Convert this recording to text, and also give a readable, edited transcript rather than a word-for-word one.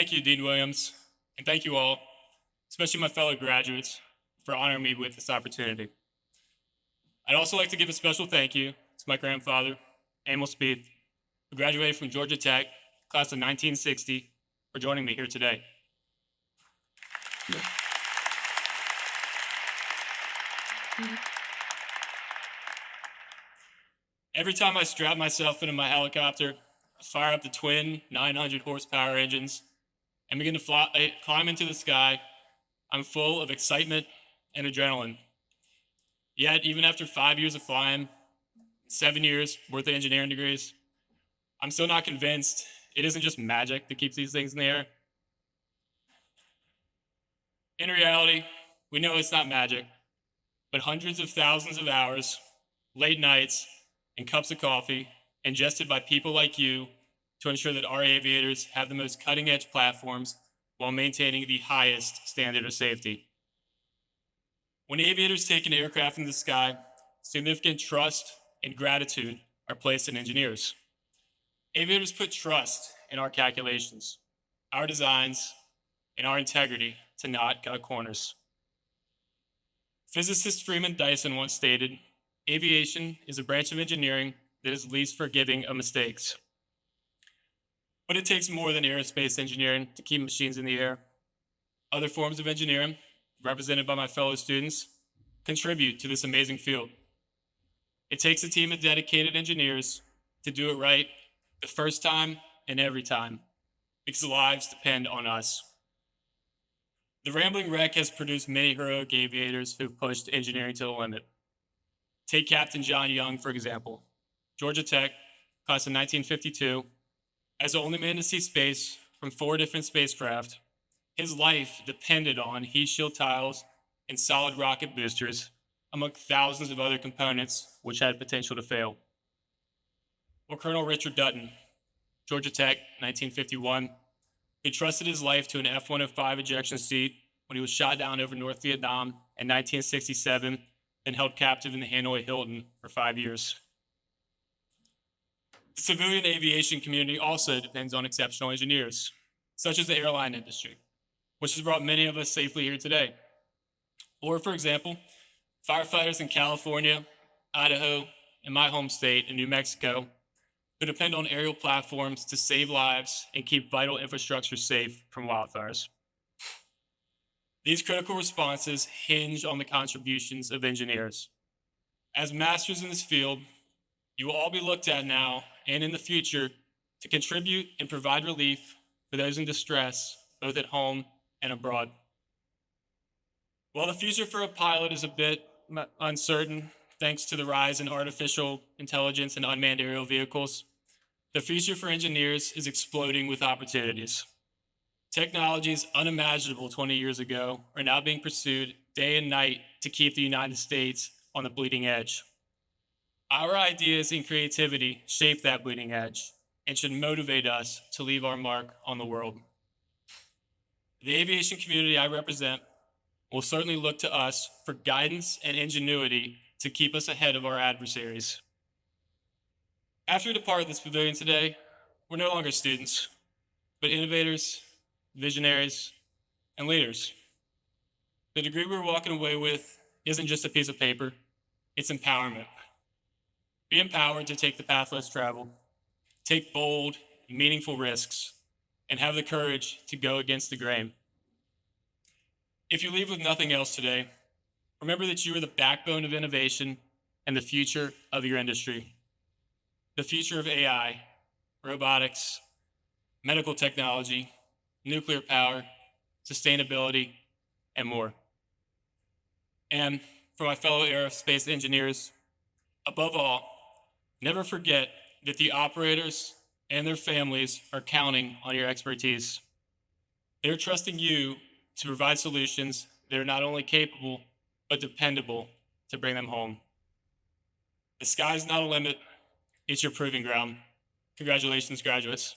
Thank you, Dean Williams, and thank you all, especially my fellow graduates, for honoring me with this opportunity. I'd also like to give a special thank you to my grandfather, Emil Spieth, who graduated from Georgia Tech, class of 1960, for joining me here today. Every time I strap myself into my helicopter, fire up the twin 900 horsepower engines, and begin to climb into the sky, I'm full of excitement and adrenaline. Yet, even after 5 years of flying, 7 years worth of engineering degrees, I'm still not convinced it isn't just magic that keeps these things in the air. In reality, we know it's not magic, but hundreds of thousands of hours, late nights, and cups of coffee ingested by people like you to ensure that our aviators have the most cutting-edge platforms while maintaining the highest standard of safety. When aviators take an aircraft in the sky, significant trust and gratitude are placed in engineers. Aviators put trust in our calculations, our designs, and our integrity to not cut corners. Physicist Freeman Dyson once stated, "Aviation is a branch of engineering that is least forgiving of mistakes." But it takes more than aerospace engineering to keep machines in the air. Other forms of engineering, represented by my fellow students, contribute to this amazing field. It takes a team of dedicated engineers to do it right the first time and every time, because lives depend on us. The Rambling Wreck has produced many heroic aviators who have pushed engineering to the limit. Take Captain John Young, for example. Georgia Tech, class of 1952, as the only man to see space from 4 different spacecraft, his life depended on heat shield tiles and solid rocket boosters, among thousands of other components which had potential to fail. Or Colonel Richard Dutton, Georgia Tech, 1951, he trusted his life to an F-105 ejection seat when he was shot down over North Vietnam in 1967 and held captive in the Hanoi Hilton for 5 years. The civilian aviation community also depends on exceptional engineers, such as the airline industry, which has brought many of us safely here today. Or, for example, firefighters in California, Idaho, and my home state in New Mexico, who depend on aerial platforms to save lives and keep vital infrastructure safe from wildfires. These critical responses hinge on the contributions of engineers. As masters in this field, you will all be looked at now and in the future to contribute and provide relief for those in distress, both at home and abroad. While the future for a pilot is a bit uncertain, thanks to the rise in artificial intelligence and unmanned aerial vehicles, the future for engineers is exploding with opportunities. Technologies unimaginable 20 years ago are now being pursued day and night to keep the United States on the bleeding edge. Our ideas and creativity shape that bleeding edge and should motivate us to leave our mark on the world. The aviation community I represent will certainly look to us for guidance and ingenuity to keep us ahead of our adversaries. After we depart this pavilion today, we're no longer students, but innovators, visionaries, and leaders. The degree we're walking away with isn't just a piece of paper, it's empowerment. Be empowered to take the path less traveled, take bold, meaningful risks, and have the courage to go against the grain. If you leave with nothing else today, remember that you are the backbone of innovation and the future of your industry. The future of AI, robotics, medical technology, nuclear power, sustainability, and more. And for my fellow aerospace engineers, above all, never forget that the operators and their families are counting on your expertise. They're trusting you to provide solutions that are not only capable, but dependable to bring them home. The sky's not a limit, it's your proving ground. Congratulations, graduates.